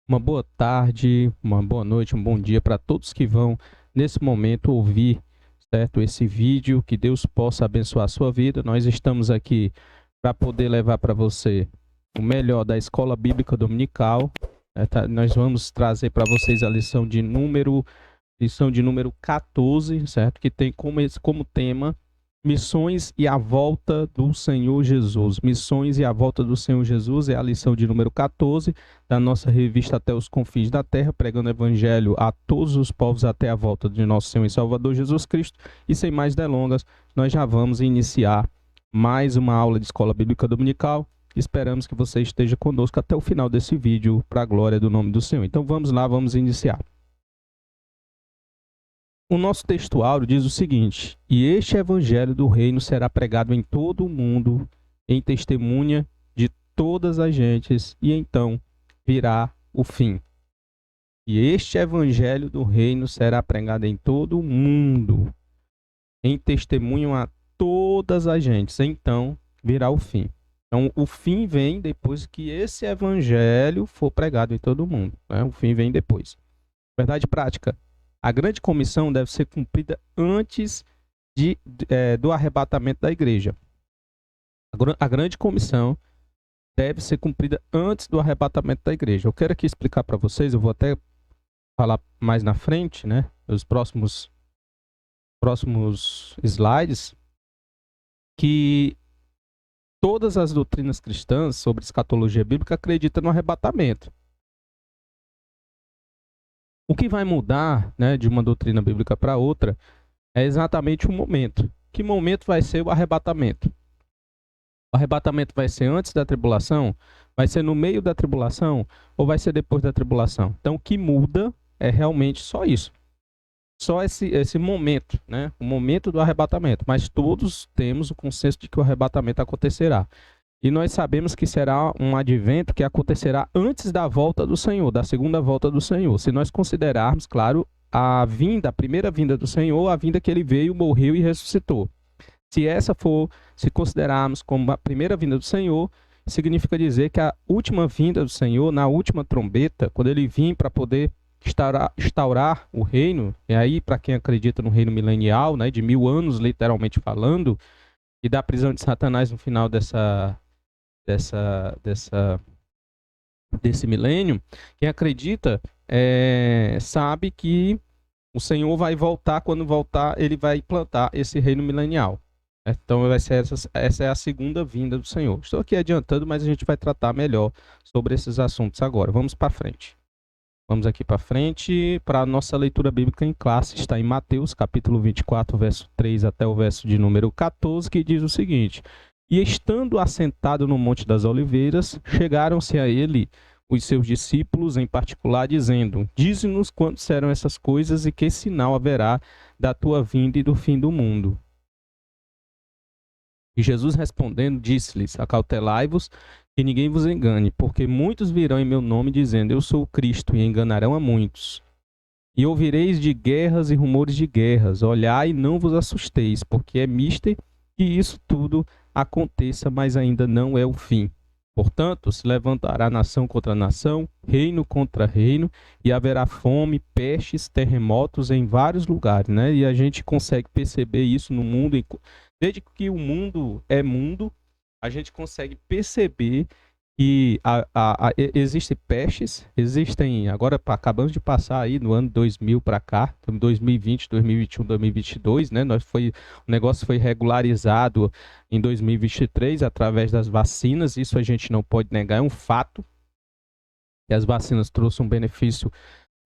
Uma boa tarde, uma boa noite, um bom dia para todos que vão, nesse momento, ouvir, certo, esse vídeo. Que Deus possa abençoar a sua vida. Nós estamos aqui para poder levar para você o melhor da Escola Bíblica Dominical. Nós vamos trazer para vocês a lição de número 14, certo? Que tem como tema Missões e a volta do Senhor Jesus. Missões e a volta do Senhor Jesus é a lição de número 14 da nossa revista Até os Confins da Terra, pregando o Evangelho a todos os povos até a volta de nosso Senhor e Salvador Jesus Cristo. E sem mais delongas, nós já vamos iniciar mais uma aula de Escola Bíblica Dominical. Esperamos que você esteja conosco até o final desse vídeo, para a glória do nome do Senhor. Então vamos lá, vamos iniciar. O nosso textuário diz o seguinte: e este evangelho do reino será pregado em todo o mundo, em testemunha de todas as gentes, e então virá o fim. E este evangelho do reino será pregado em todo o mundo, em testemunho a todas as gentes, então virá o fim. Então, o fim vem depois que esse evangelho for pregado em todo o mundo, né? O fim vem depois. Verdade prática: a grande comissão deve ser cumprida antes do arrebatamento da igreja. A grande comissão deve ser cumprida antes do arrebatamento da igreja. Eu quero aqui explicar para vocês, eu vou até falar mais na frente, né, nos próximos slides, que todas as doutrinas cristãs sobre escatologia bíblica acreditam no arrebatamento. O que vai mudar, né, de uma doutrina bíblica para outra é exatamente o momento. Que momento vai ser o arrebatamento? O arrebatamento vai ser antes da tribulação? Vai ser no meio da tribulação? Ou vai ser depois da tribulação? Então, o que muda é realmente só isso. Só esse momento, né? O momento do arrebatamento. Mas todos temos o consenso de que o arrebatamento acontecerá. E nós sabemos que será um advento que acontecerá antes da volta do Senhor, da segunda volta do Senhor. Se nós considerarmos, claro, a primeira vinda do Senhor, a vinda que ele veio, morreu e ressuscitou. Se considerarmos como a primeira vinda do Senhor, significa dizer que a última vinda do Senhor, na última trombeta, quando ele vir para poder instaurar o reino, e aí para quem acredita no reino milenial, né, de 1000 anos literalmente falando, e da prisão de Satanás no final desse milênio, quem acredita sabe que o Senhor vai voltar. Quando voltar, ele vai implantar esse reino milenial. Então, essa é a segunda vinda do Senhor. Estou aqui adiantando, mas a gente vai tratar melhor sobre esses assuntos agora. Vamos para frente. Vamos aqui para frente para a nossa leitura bíblica em classe. Está em Mateus, capítulo 24, verso 3 até o verso de número 14, que diz o seguinte: e estando assentado no Monte das Oliveiras, chegaram-se a ele os seus discípulos em particular, dizendo: dize-nos quando serão essas coisas e que sinal haverá da tua vinda e do fim do mundo. E Jesus respondendo, disse-lhes: acautelai-vos, que ninguém vos engane, porque muitos virão em meu nome, dizendo: eu sou o Cristo, e enganarão a muitos. E ouvireis de guerras e rumores de guerras. Olhai e não vos assusteis, porque é mister que isso tudo aconteça, mas ainda não é o fim. Portanto, se levantará nação contra nação, reino contra reino, e haverá fome, pestes, terremotos em vários lugares, né? E a gente consegue perceber isso no mundo. Desde que o mundo é mundo, a gente consegue perceber que existem pestes, agora acabamos de passar aí no ano 2000 para cá, 2020, 2021, 2022, né? O negócio foi regularizado em 2023 através das vacinas. Isso a gente não pode negar, é um fato. E as vacinas trouxeram um benefício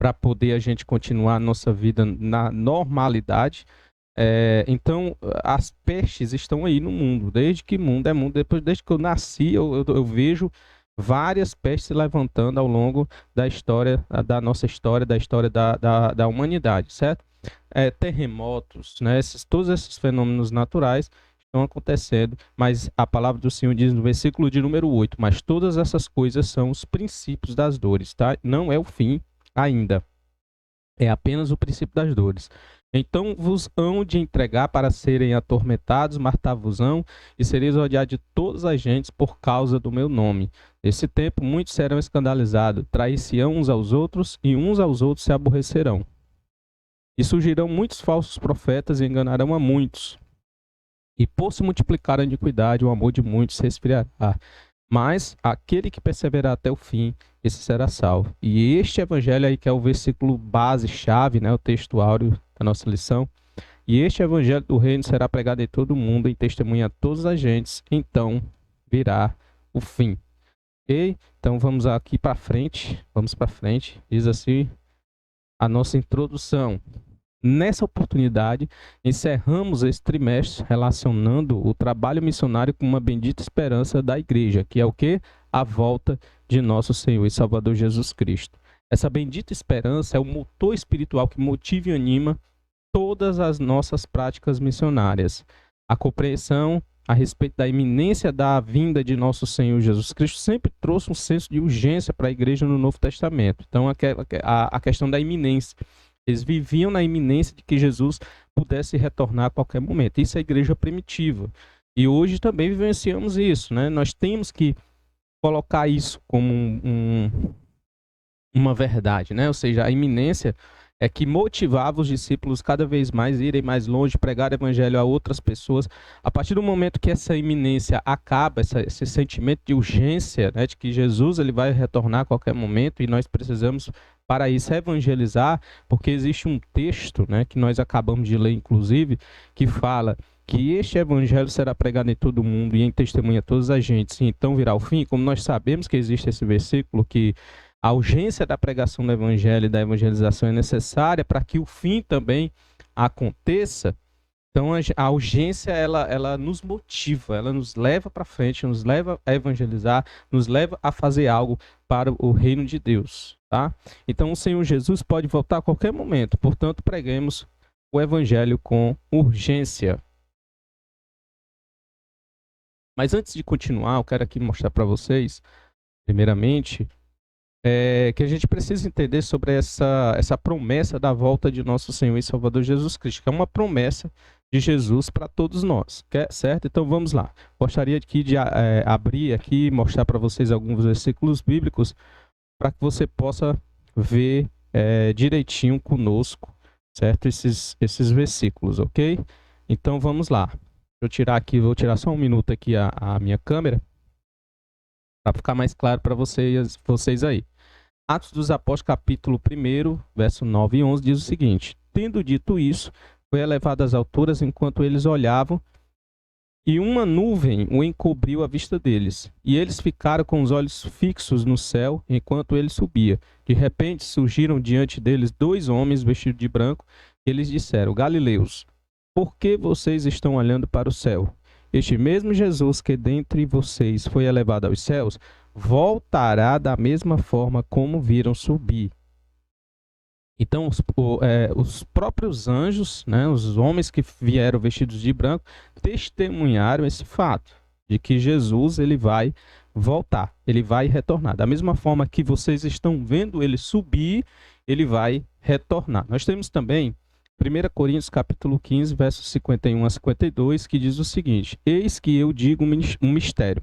para poder a gente continuar a nossa vida na normalidade. Então, as pestes estão aí no mundo, desde que mundo é mundo. Desde que eu nasci, eu vejo várias pestes se levantando ao longo da história, da nossa história, da história da humanidade, certo? Terremotos, né? Todos esses fenômenos naturais estão acontecendo, mas a palavra do Senhor diz no versículo de número 8, mas todas essas coisas são os princípios das dores, tá? Não é o fim ainda, é apenas o princípio das dores. Então vos hão de entregar para serem atormentados, matar-vos-ão, e sereis odiados de todas as gentes por causa do meu nome. Nesse tempo muitos serão escandalizados, trair-se-ão uns aos outros, e uns aos outros se aborrecerão. E surgirão muitos falsos profetas e enganarão a muitos. E por se multiplicar a iniquidade, o amor de muitos se esfriará. Mas aquele que perseverar até o fim, esse será salvo. E este evangelho aí, que é o versículo base-chave, né, o texto áureo da nossa lição. E este evangelho do reino será pregado em todo o mundo, em testemunha a todas as gentes, então virá o fim. Ok? Então vamos aqui para frente, diz assim a nossa introdução. Nessa oportunidade, encerramos esse trimestre relacionando o trabalho missionário com uma bendita esperança da igreja, que é o quê? A volta de nosso Senhor e Salvador Jesus Cristo. Essa bendita esperança é o motor espiritual que motiva e anima todas as nossas práticas missionárias. A compreensão a respeito da iminência da vinda de nosso Senhor Jesus Cristo sempre trouxe um senso de urgência para a igreja no Novo Testamento. Então, a questão da iminência. Eles viviam na iminência de que Jesus pudesse retornar a qualquer momento. Isso é a igreja primitiva. E hoje também vivenciamos isso, né? Nós temos que colocar isso como uma verdade, né? Ou seja, a iminência é que motivava os discípulos cada vez mais a irem mais longe, pregar o evangelho a outras pessoas. A partir do momento que essa iminência acaba, esse sentimento de urgência, né, de que Jesus ele vai retornar a qualquer momento e nós precisamos, para isso, evangelizar, porque existe um texto, né, que nós acabamos de ler, inclusive, que fala que este evangelho será pregado em todo o mundo e em testemunha a todas as gentes, e então virá o fim. Como nós sabemos que existe esse versículo que a urgência da pregação do evangelho e da evangelização é necessária para que o fim também aconteça. Então a urgência ela nos motiva, ela nos leva para frente, nos leva a evangelizar, nos leva a fazer algo para o reino de Deus, tá? Então o Senhor Jesus pode voltar a qualquer momento, portanto preguemos o evangelho com urgência. Mas antes de continuar, eu quero aqui mostrar para vocês, primeiramente, que a gente precisa entender sobre essa promessa da volta de nosso Senhor e Salvador Jesus Cristo, que é uma promessa de Jesus para todos nós, certo? Então vamos lá. Gostaria aqui de abrir aqui e mostrar para vocês alguns versículos bíblicos para que você possa ver direitinho conosco, certo? Esses versículos, ok? Então vamos lá. Vou tirar só um minuto aqui a minha câmera para ficar mais claro para vocês aí. Atos dos Apóstolos, capítulo 1, verso 9 e 11, diz o seguinte: tendo dito isso, foi elevado às alturas enquanto eles olhavam, e uma nuvem o encobriu à vista deles. E eles ficaram com os olhos fixos no céu enquanto ele subia. De repente surgiram diante deles 2 homens vestidos de branco, e eles disseram: Galileus, por que vocês estão olhando para o céu? Este mesmo Jesus que dentre vocês foi elevado aos céus, voltará da mesma forma como viram subir. Então, os próprios anjos, né, os homens que vieram vestidos de branco, testemunharam esse fato, de que Jesus ele vai voltar, ele vai retornar. Da mesma forma que vocês estão vendo ele subir, ele vai retornar. Nós temos também 1 Coríntios capítulo 15, versos 51 a 52, que diz o seguinte: eis que eu digo um mistério.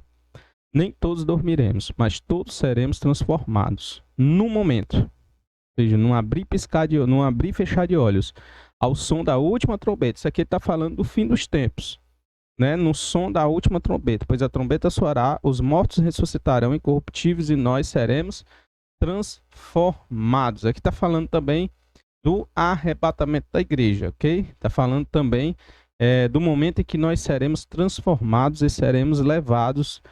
Nem todos dormiremos, mas todos seremos transformados num momento. Ou seja, num abrir e fechar de olhos, ao som da última trombeta. Isso aqui está falando do fim dos tempos, né? No som da última trombeta, pois a trombeta soará, os mortos ressuscitarão incorruptíveis e nós seremos transformados. Aqui está falando também do arrebatamento da igreja, ok? Está falando também do momento em que nós seremos transformados e seremos levados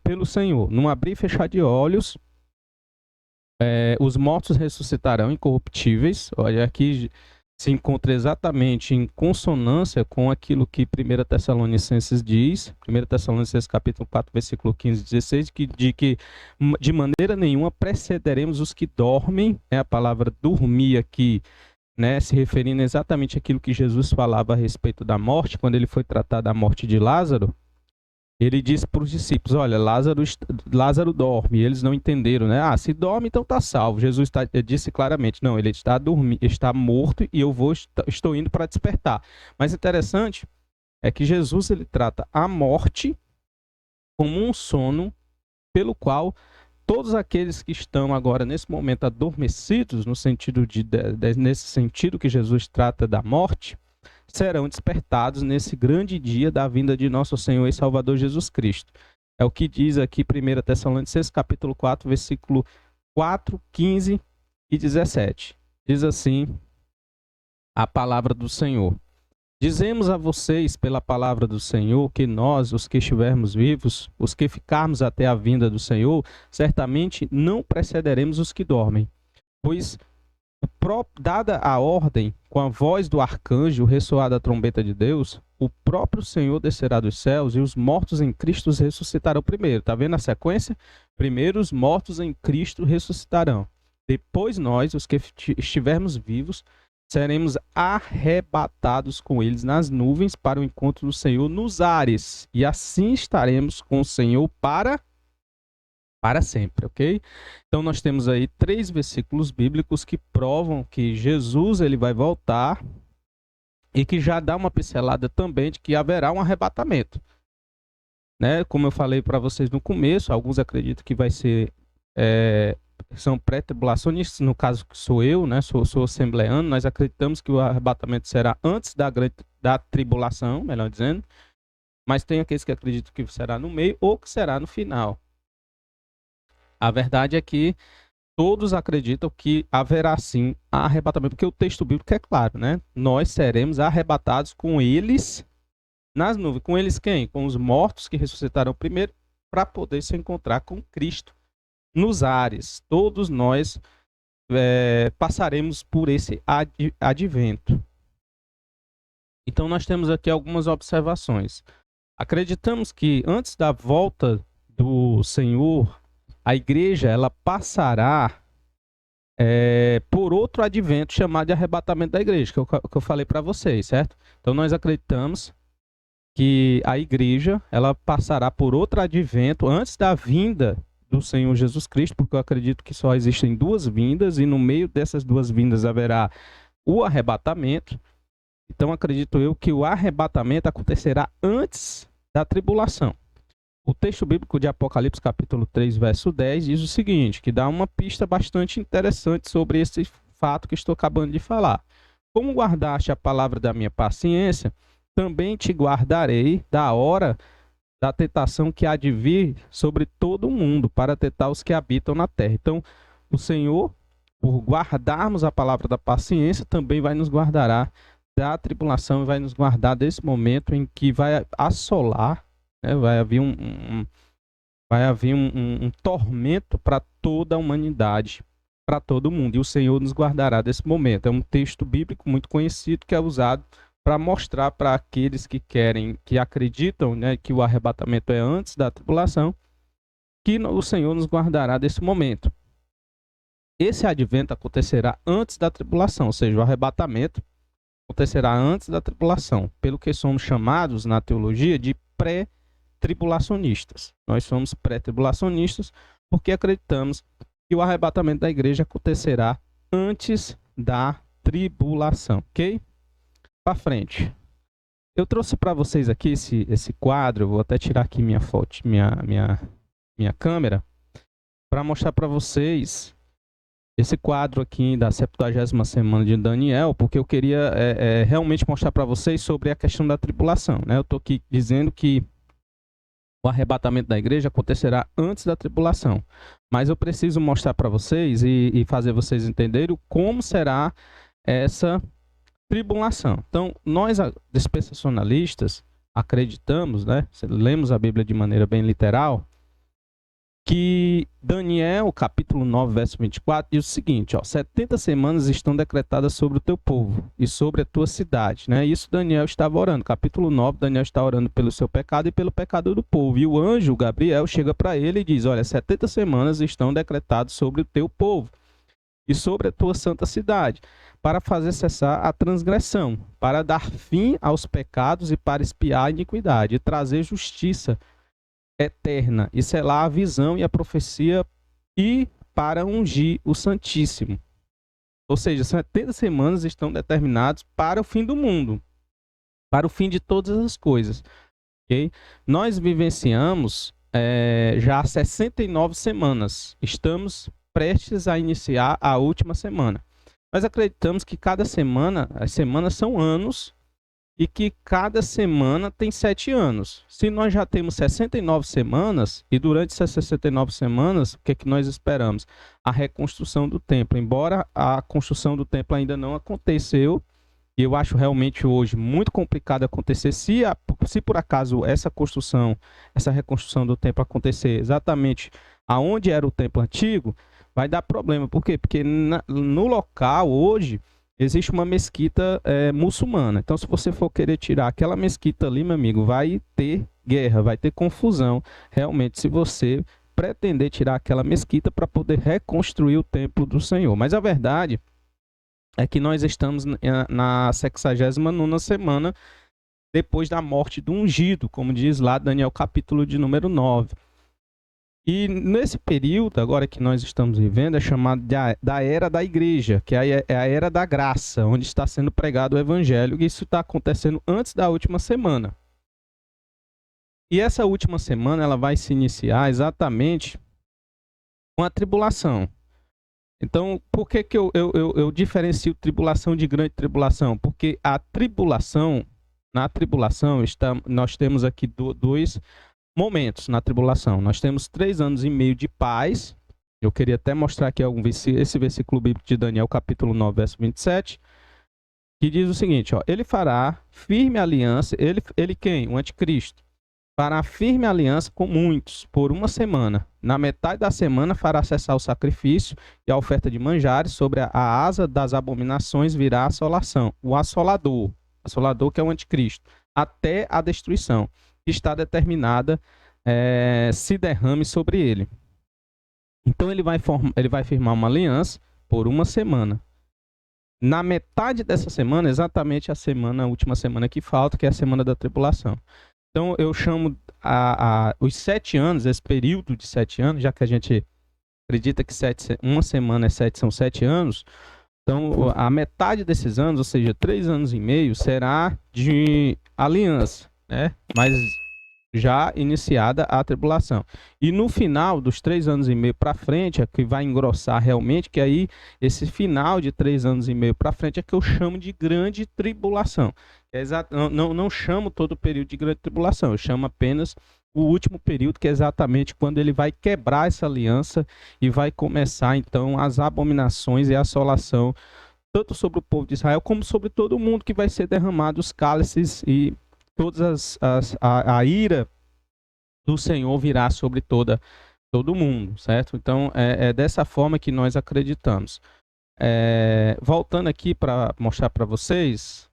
pelo Senhor. Num abrir e fechar de olhos, os mortos ressuscitarão incorruptíveis. Olha, aqui se encontra exatamente em consonância com aquilo que 1 Tessalonicenses diz, 1 Tessalonicenses capítulo 4, versículo 15 e 16, de que de maneira nenhuma precederemos os que dormem. A palavra dormir aqui, né, se referindo exatamente àquilo que Jesus falava a respeito da morte, quando ele foi tratar da morte de Lázaro. Ele disse para os discípulos, olha, Lázaro dorme, e eles não entenderam, né? Ah, se dorme, então está salvo. Jesus disse claramente, não, ele está morto e eu estou indo para despertar. Mas interessante é que Jesus ele trata a morte como um sono pelo qual todos aqueles que estão agora nesse momento adormecidos, no sentido nesse sentido que Jesus trata da morte, serão despertados nesse grande dia da vinda de nosso Senhor e Salvador Jesus Cristo. É o que diz aqui 1 Tessalonicenses capítulo 4, versículo 4, 15 e 17. Diz assim a palavra do Senhor. Dizemos a vocês, pela palavra do Senhor, que nós, os que estivermos vivos, os que ficarmos até a vinda do Senhor, certamente não precederemos os que dormem. Pois, dada a ordem, com a voz do arcanjo, ressoar da trombeta de Deus, o próprio Senhor descerá dos céus e os mortos em Cristo ressuscitarão primeiro. Está vendo a sequência? Primeiro os mortos em Cristo ressuscitarão. Depois nós, os que estivermos vivos, seremos arrebatados com eles nas nuvens para o encontro do Senhor nos ares. E assim estaremos com o Senhor para sempre, ok? Então nós temos aí 3 versículos bíblicos que provam que Jesus ele vai voltar e que já dá uma pincelada também de que haverá um arrebatamento. Né? Como eu falei para vocês no começo, alguns acreditam que vai ser... são pré-tribulacionistas, no caso que sou eu, né? sou assembleano, nós acreditamos que o arrebatamento será antes da tribulação, melhor dizendo, mas tem aqueles que acreditam que será no meio ou que será no final. A verdade é que todos acreditam que haverá sim arrebatamento, porque o texto bíblico é claro, né? Nós seremos arrebatados com eles nas nuvens. Com eles quem? Com os mortos que ressuscitarão primeiro para poder se encontrar com Cristo nos ares. Todos nós passaremos por esse advento. Então nós temos aqui algumas observações. Acreditamos que antes da volta do Senhor, a igreja ela passará por outro advento chamado de arrebatamento da igreja, que eu falei para vocês, certo? Então nós acreditamos que a igreja ela passará por outro advento antes da vinda do Senhor Jesus Cristo, porque eu acredito que só existem 2 vindas e no meio dessas 2 vindas haverá o arrebatamento. Então acredito eu que o arrebatamento acontecerá antes da tribulação. O texto bíblico de Apocalipse capítulo 3, verso 10 diz o seguinte, que dá uma pista bastante interessante sobre esse fato que estou acabando de falar. Como guardaste a palavra da minha paciência, também te guardarei da hora da tentação que há de vir sobre todo o mundo, para tentar os que habitam na terra. Então, o Senhor, por guardarmos a palavra da paciência, também vai nos guardar da tribulação e vai nos guardar desse momento em que vai assolar, né? Vai haver um tormento para toda a humanidade, para todo mundo. E o Senhor nos guardará desse momento. É um texto bíblico muito conhecido que é usado para mostrar para aqueles que querem, que acreditam, né, que o arrebatamento é antes da tribulação, que o Senhor nos guardará desse momento. Esse advento acontecerá antes da tribulação, ou seja, o arrebatamento acontecerá antes da tribulação, pelo que somos chamados na teologia de pré-tribulacionistas. Nós somos pré-tribulacionistas porque acreditamos que o arrebatamento da igreja acontecerá antes da tribulação, ok? Para frente. Eu trouxe para vocês aqui esse quadro, vou até tirar aqui minha foto, minha câmera, para mostrar para vocês esse quadro aqui da 70ª semana de Daniel, porque eu queria realmente mostrar para vocês sobre a questão da tribulação, né? Eu estou aqui dizendo que o arrebatamento da igreja acontecerá antes da tribulação, mas eu preciso mostrar para vocês e fazer vocês entenderem como será essa tribulação. Então, nós dispensacionalistas acreditamos, né? Lemos a Bíblia de maneira bem literal, que Daniel, capítulo 9, verso 24, diz o seguinte, 70 semanas estão decretadas sobre o teu povo e sobre a tua cidade, né? Isso Daniel estava orando. Capítulo 9, Daniel está orando pelo seu pecado e pelo pecado do povo. E o anjo, Gabriel, chega para ele e diz, olha, 70 semanas estão decretadas sobre o teu povo e sobre a tua santa cidade, para fazer cessar a transgressão, para dar fim aos pecados e para expiar a iniquidade, e trazer justiça eterna e selar a visão e a profecia e para ungir o Santíssimo. Ou seja, 70 semanas estão determinadas para o fim do mundo, para o fim de todas as coisas. Okay? Nós vivenciamos já 69 semanas. Estamos prestes a iniciar a última semana. Nós acreditamos que cada semana, as semanas são anos, e que cada semana tem 7 anos. Se nós já temos 69 semanas, e durante essas 69 semanas, o que é que nós esperamos? A reconstrução do templo. Embora a construção do templo ainda não aconteceu, e eu acho realmente hoje muito complicado acontecer, se por acaso essa reconstrução do templo acontecer exatamente aonde era o templo antigo, vai dar problema. Por quê? Porque no local hoje existe uma mesquita muçulmana. Então, se você for querer tirar aquela mesquita ali, meu amigo, vai ter guerra, vai ter confusão, realmente, se você pretender tirar aquela mesquita para poder reconstruir o templo do Senhor. Mas a verdade é que nós estamos na 69ª semana depois da morte do ungido, como diz lá Daniel capítulo de número 9. E nesse período, agora que nós estamos vivendo, é chamado da era da igreja, que é a era da graça, onde está sendo pregado o evangelho, e isso está acontecendo antes da última semana. E essa última semana, ela vai se iniciar exatamente com a tribulação. Então, por que eu diferencio tribulação de grande tribulação? Porque a tribulação, na tribulação, nós temos aqui dois momentos na tribulação. Nós temos 3 anos e meio de paz. Eu queria até mostrar aqui esse versículo bíblico de Daniel, capítulo 9, verso 27, que diz o seguinte, ó, ele fará firme aliança, ele quem? O anticristo. Fará firme aliança com muitos por uma semana. Na metade da semana fará cessar o sacrifício e a oferta de manjares. Sobre a asa das abominações virá a assolação. O assolador que é o anticristo, até a destruição que está determinada se derrame sobre ele. Então ele vai firmar uma aliança por uma semana. Na metade dessa semana, exatamente a última semana que falta, que é a semana da tribulação. Então eu chamo os 7 anos, esse período de 7 anos, já que a gente acredita que uma semana são 7 anos, então a metade desses anos, ou seja, 3 anos e meio, será de aliança, né? Mas já iniciada a tribulação. E no final dos 3 anos e meio para frente, é que vai engrossar realmente, que aí esse final de 3 anos e meio para frente é que eu chamo de grande tribulação. Não chamo todo o período de grande tribulação, eu chamo apenas o último período, que é exatamente quando ele vai quebrar essa aliança e vai começar então as abominações e a assolação, tanto sobre o povo de Israel como sobre todo mundo, que vai ser derramado os cálices e todas a ira do Senhor virá sobre todo mundo, certo? Então, é dessa forma que nós acreditamos. Voltando aqui para mostrar para vocês,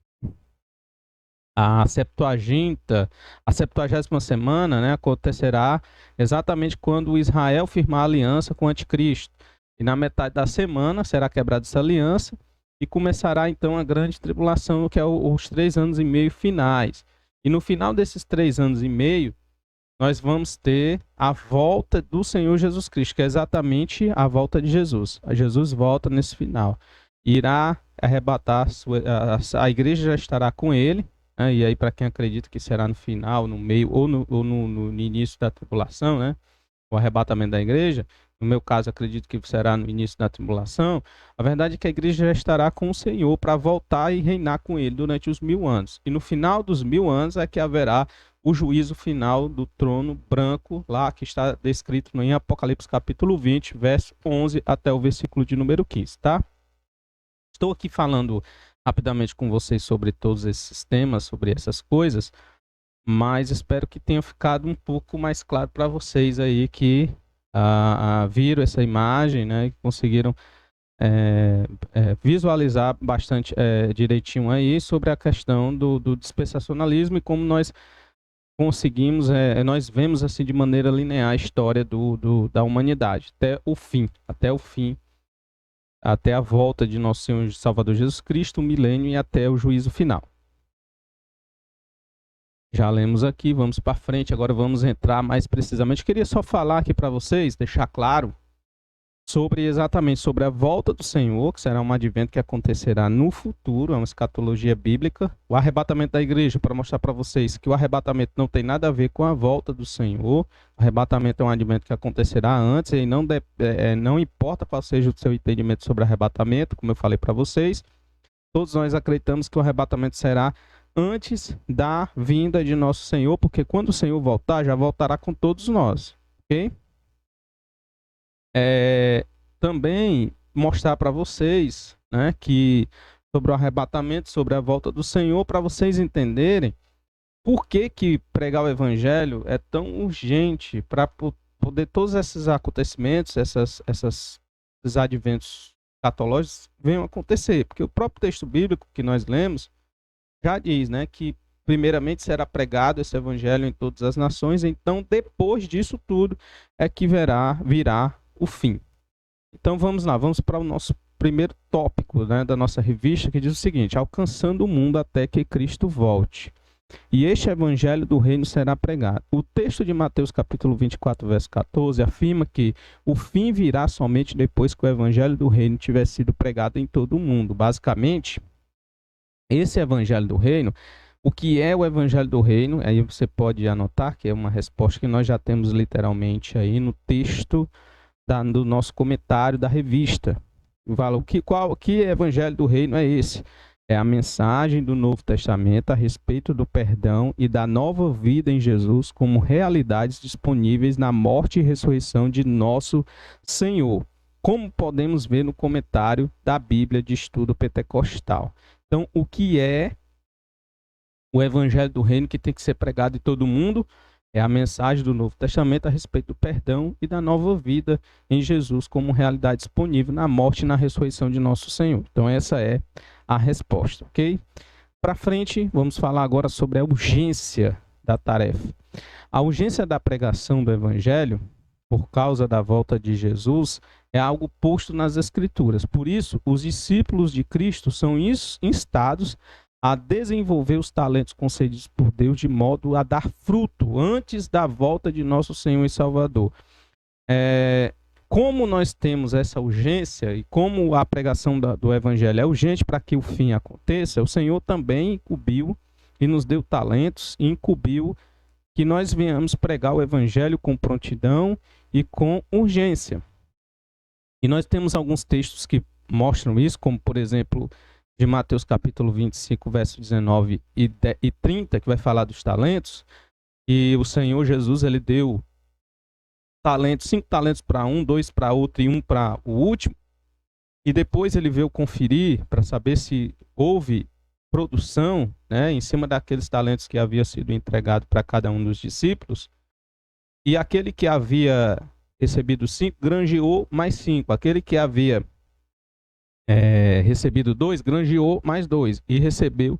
a 70ª semana, né, acontecerá exatamente quando Israel firmar aliança com o anticristo. E na metade da semana será quebrada essa aliança e começará então a grande tribulação, que é os 3 anos e meio finais. E no final desses 3 anos e meio, nós vamos ter a volta do Senhor Jesus Cristo, que é exatamente a volta de Jesus. Jesus volta nesse final. Irá arrebatar, a igreja já estará com ele, né? E aí para quem acredita que será no final, no meio ou no início da tribulação, né? O arrebatamento da igreja, no meu caso acredito que será no início da tribulação, a verdade é que a igreja já estará com o Senhor para voltar e reinar com ele durante os 1000 anos. E no final dos 1000 anos é que haverá o juízo final do trono branco, lá que está descrito em Apocalipse capítulo 20, verso 11 até o versículo de número 15, tá? Estou aqui falando rapidamente com vocês sobre todos esses temas, sobre essas coisas, mas espero que tenha ficado um pouco mais claro para vocês aí que viram essa imagem, né, que conseguiram visualizar bastante direitinho aí sobre a questão do dispensacionalismo e como nós conseguimos, nós vemos assim de maneira linear a história da humanidade até o fim, até a volta de nosso Senhor e Salvador Jesus Cristo, o milênio e até o juízo final. Já lemos aqui, vamos para frente, agora vamos entrar mais precisamente. Eu queria só falar aqui para vocês, deixar claro, exatamente sobre a volta do Senhor, que será um advento que acontecerá no futuro, é uma escatologia bíblica. O arrebatamento da igreja, para mostrar para vocês que o arrebatamento não tem nada a ver com a volta do Senhor. O arrebatamento é um advento que acontecerá antes, e não importa qual seja o seu entendimento sobre arrebatamento, como eu falei para vocês. Todos nós acreditamos que o arrebatamento será antes da vinda de nosso Senhor, porque quando o Senhor voltar, já voltará com todos nós, ok? Também mostrar para vocês, né, que sobre o arrebatamento, sobre a volta do Senhor, para vocês entenderem por que pregar o Evangelho é tão urgente para poder todos esses acontecimentos, esses adventos escatológicos venham acontecer, porque o próprio texto bíblico que nós lemos já diz, né, que primeiramente será pregado esse evangelho em todas as nações, então depois disso tudo é que virá o fim. Então vamos lá, vamos para o nosso primeiro tópico, né, da nossa revista, que diz o seguinte: alcançando o mundo até que Cristo volte. E este evangelho do reino será pregado. O texto de Mateus capítulo 24, verso 14, afirma que o fim virá somente depois que o evangelho do reino tiver sido pregado em todo o mundo. Basicamente, esse evangelho do reino, o que é o evangelho do reino? Aí você pode anotar que é uma resposta que nós já temos literalmente aí no texto do nosso comentário da revista. O que evangelho do reino é esse? É a mensagem do Novo Testamento a respeito do perdão e da nova vida em Jesus como realidades disponíveis na morte e ressurreição de nosso Senhor, como podemos ver no comentário da Bíblia de Estudo Pentecostal. Então, o que é o Evangelho do Reino que tem que ser pregado em todo mundo? É a mensagem do Novo Testamento a respeito do perdão e da nova vida em Jesus como realidade disponível na morte e na ressurreição de nosso Senhor. Então, essa é a resposta, ok? Para frente, vamos falar agora sobre a urgência da tarefa. A urgência da pregação do Evangelho, por causa da volta de Jesus, é algo posto nas Escrituras. Por isso, os discípulos de Cristo são instados a desenvolver os talentos concedidos por Deus de modo a dar fruto antes da volta de nosso Senhor e Salvador. Como nós temos essa urgência e como a pregação do Evangelho é urgente para que o fim aconteça, o Senhor também incumbiu e nos deu talentos e incumbiu que nós venhamos pregar o Evangelho com prontidão e com urgência. E nós temos alguns textos que mostram isso, como por exemplo de Mateus capítulo 25, verso 19 e 30, que vai falar dos talentos, e o Senhor Jesus, ele deu 5 talentos para um, 2 para outro e 1 para o último, e depois ele veio conferir para saber se houve produção, né, em cima daqueles talentos que havia sido entregado para cada um dos discípulos, e aquele que havia recebido 5 granjeou mais 5, aquele que havia recebido 2, granjeou mais 2 e recebeu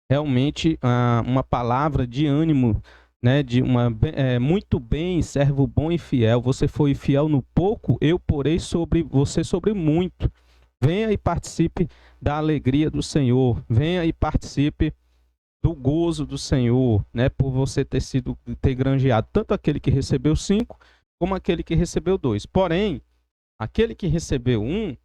realmente uma palavra de ânimo, né, muito bem, servo bom e fiel, você foi fiel no pouco, eu porei sobre você sobre muito. Venha e participe da alegria do Senhor, venha e participe do gozo do Senhor, né, por você ter granjeado tanto aquele que recebeu 5 como aquele que recebeu 2. Porém, aquele que recebeu 1,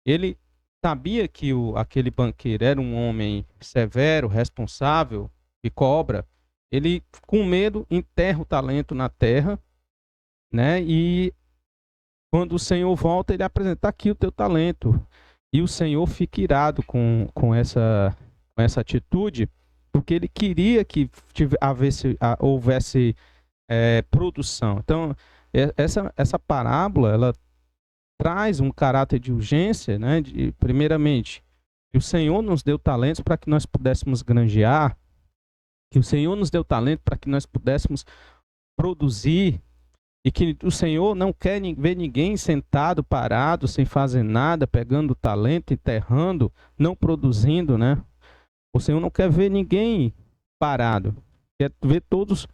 ele sabia que aquele banqueiro era um homem severo, responsável e cobra. Ele, com medo, enterra o talento na terra, né? E quando o Senhor volta, ele apresenta aqui o teu talento. E o Senhor fica irado com essa atitude, porque ele queria que houvesse produção. Então, essa parábola, ela traz um caráter de urgência, né? Primeiramente, que o Senhor nos deu talentos para que nós pudéssemos granjear, que o Senhor nos deu talento para que nós pudéssemos produzir, e que o Senhor não quer ver ninguém sentado, parado, sem fazer nada, pegando o talento, enterrando, não produzindo, né? O Senhor não quer ver ninguém parado, quer ver todos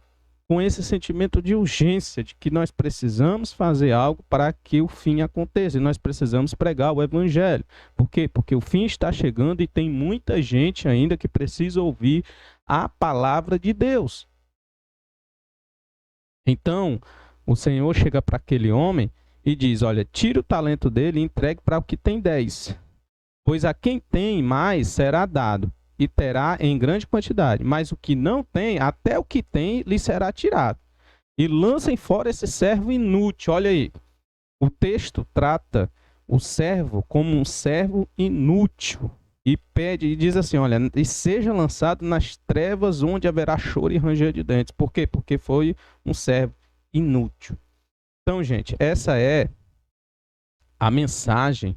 com esse sentimento de urgência, de que nós precisamos fazer algo para que o fim aconteça, e nós precisamos pregar o Evangelho. Por quê? Porque o fim está chegando e tem muita gente ainda que precisa ouvir a palavra de Deus. Então, o Senhor chega para aquele homem e diz, olha, tire o talento dele e entregue para o que tem 10. Pois a quem tem mais será dado, e terá em grande quantidade. Mas o que não tem, até o que tem, lhe será tirado. E lancem fora esse servo inútil. Olha aí, o texto trata o servo como um servo inútil. E pede, e diz assim, olha, e seja lançado nas trevas onde haverá choro e ranger de dentes. Por quê? Porque foi um servo inútil. Então, gente, essa é a mensagem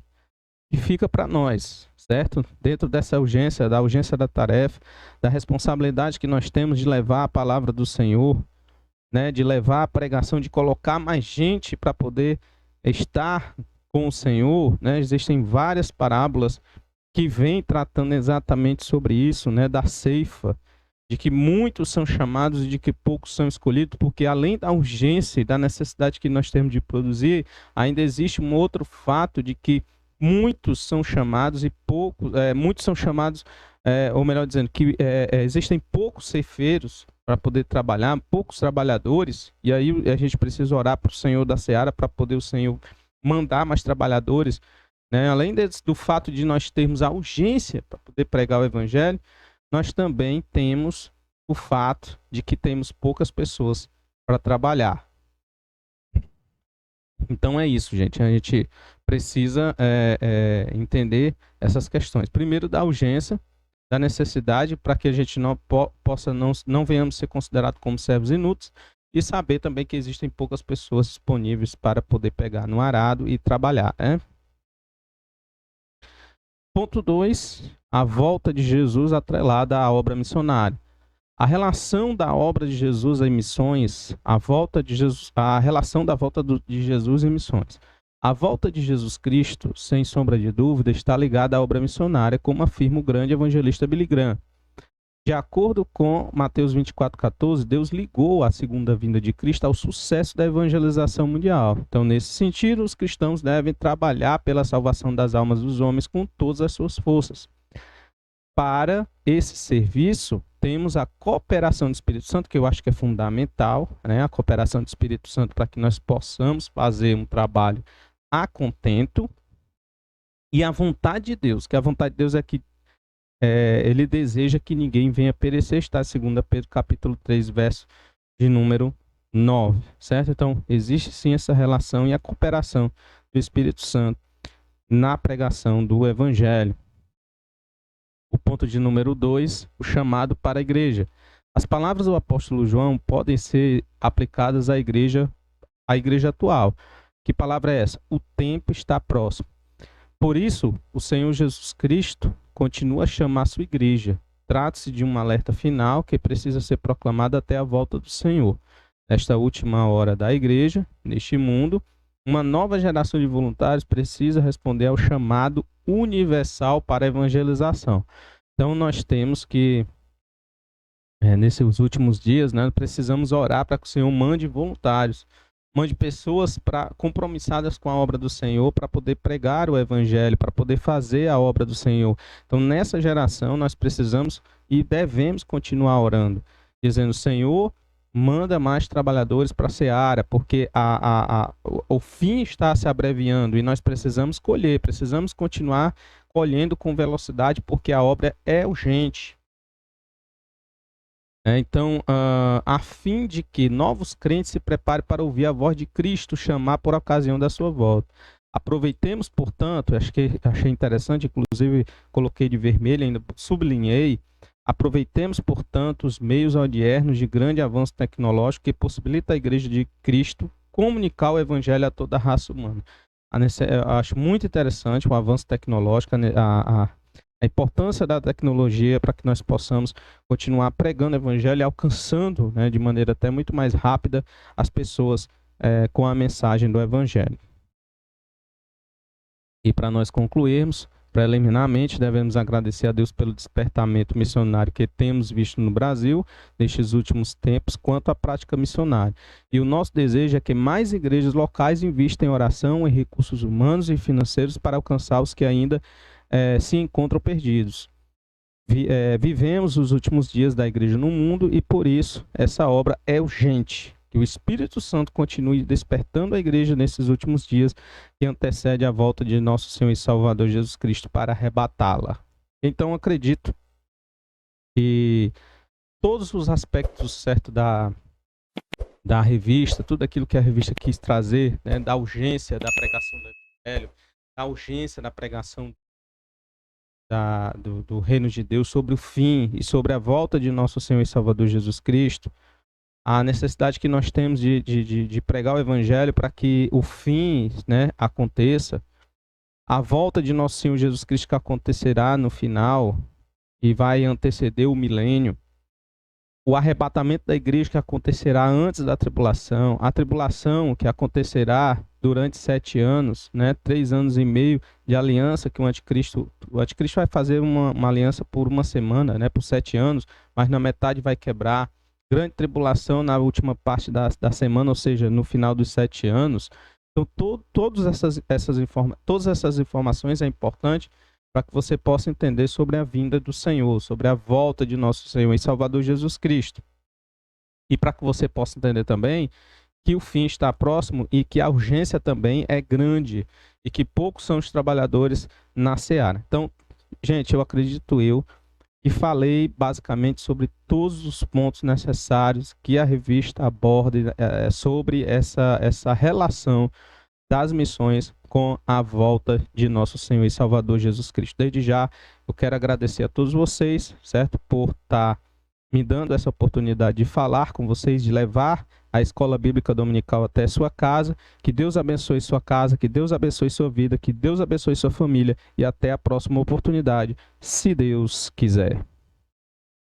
que fica para nós, certo? Dentro dessa urgência, da urgência da tarefa, da responsabilidade que nós temos de levar a palavra do Senhor, né? De levar a pregação, de colocar mais gente para poder estar com o Senhor, né? Existem várias parábolas que vêm tratando exatamente sobre isso, né? Da ceifa, de que muitos são chamados e de que poucos são escolhidos, porque além da urgência e da necessidade que nós temos de produzir, ainda existe um outro fato de que muitos são chamados e poucos, muitos são chamados, ou melhor dizendo, que existem poucos ceifeiros para poder trabalhar, poucos trabalhadores, e aí a gente precisa orar para o Senhor da Seara para poder o Senhor mandar mais trabalhadores, né? Além do fato de nós termos a urgência para poder pregar o Evangelho, nós também temos o fato de que temos poucas pessoas para trabalhar. Então é isso, gente. A gente precisa entender essas questões. Primeiro, da urgência, da necessidade, para que a gente não venhamos ser considerados como servos inúteis, e saber também que existem poucas pessoas disponíveis para poder pegar no arado e trabalhar, né? Ponto 2, a volta de Jesus atrelada à obra missionária. A relação da obra de Jesus em missões, a relação da volta de Jesus em missões. A volta de Jesus Cristo, sem sombra de dúvida, está ligada à obra missionária, como afirma o grande evangelista Billy Graham. De acordo com Mateus 24,14, Deus ligou a segunda vinda de Cristo ao sucesso da evangelização mundial. Então, nesse sentido, os cristãos devem trabalhar pela salvação das almas dos homens com todas as suas forças. Para esse serviço, temos a cooperação do Espírito Santo, que eu acho que é fundamental, né? A cooperação do Espírito Santo para que nós possamos fazer um trabalho a contento, e a vontade de Deus, que a vontade de Deus é que ele deseja que ninguém venha perecer, está em 2 Pedro capítulo 3, verso de número 9, certo? Então, existe sim essa relação e a cooperação do Espírito Santo na pregação do Evangelho. O ponto de número 2, o chamado para a igreja. As palavras do apóstolo João podem ser aplicadas à igreja atual. Que palavra é essa? O tempo está próximo. Por isso, o Senhor Jesus Cristo continua a chamar a sua igreja. Trata-se de um alerta final que precisa ser proclamado até a volta do Senhor. Nesta última hora da igreja, neste mundo, uma nova geração de voluntários precisa responder ao chamado universal para a evangelização. Então, nós temos que, nesses últimos dias, né, precisamos orar para que o Senhor mande voluntários, mande pessoas compromissadas com a obra do Senhor para poder pregar o Evangelho, para poder fazer a obra do Senhor. Então, nessa geração, nós precisamos e devemos continuar orando, dizendo, Senhor, manda mais trabalhadores para a seara, porque o fim está se abreviando e nós precisamos colher, precisamos continuar colhendo com velocidade, porque a obra é urgente. Então, a fim de que novos crentes se preparem para ouvir a voz de Cristo chamar por ocasião da sua volta. Aproveitemos, portanto, achei interessante, inclusive coloquei de vermelho, ainda sublinhei, aproveitemos, portanto, os meios odiernos de grande avanço tecnológico que possibilita a Igreja de Cristo comunicar o Evangelho a toda a raça humana. Eu acho muito interessante o avanço tecnológico, a importância da tecnologia para que nós possamos continuar pregando o Evangelho e alcançando, né, de maneira até muito mais rápida as pessoas com a mensagem do Evangelho. E para nós concluirmos, preliminarmente, devemos agradecer a Deus pelo despertamento missionário que temos visto no Brasil nestes últimos tempos quanto à prática missionária. E o nosso desejo é que mais igrejas locais investam em oração, em recursos humanos e financeiros para alcançar os que ainda se encontram perdidos. vivemos os últimos dias da igreja no mundo e por isso essa obra é urgente. Que o Espírito Santo continue despertando a igreja nesses últimos dias que antecede a volta de nosso Senhor e Salvador Jesus Cristo para arrebatá-la. Então acredito que todos os aspectos, certo, da revista, tudo aquilo que a revista quis trazer, né, da urgência da pregação do Evangelho, da urgência da pregação do reino de Deus, sobre o fim e sobre a volta de nosso Senhor e Salvador Jesus Cristo, a necessidade que nós temos de pregar o Evangelho para que o fim, né, aconteça, a volta de nosso Senhor Jesus Cristo que acontecerá no final e vai anteceder o milênio, o arrebatamento da igreja que acontecerá antes da tribulação, a tribulação que acontecerá durante 7 anos, né, 3 anos e meio de aliança que o anticristo vai fazer uma aliança por uma semana, né, por 7 anos, mas na metade vai quebrar. Grande tribulação na última parte da semana, ou seja, no final dos 7 anos. Então, todas essas informações é importante para que você possa entender sobre a vinda do Senhor, sobre a volta de nosso Senhor e Salvador Jesus Cristo. E para que você possa entender também que o fim está próximo e que a urgência também é grande e que poucos são os trabalhadores na seara. Então, gente, eu acredito e falei basicamente sobre todos os pontos necessários que a revista aborda sobre essa relação das missões com a volta de nosso Senhor e Salvador Jesus Cristo. Desde já, eu quero agradecer a todos vocês, certo? Por estar me dando essa oportunidade de falar com vocês, de levar a Escola Bíblica Dominical até sua casa. Que Deus abençoe sua casa, que Deus abençoe sua vida, que Deus abençoe sua família e até a próxima oportunidade, se Deus quiser.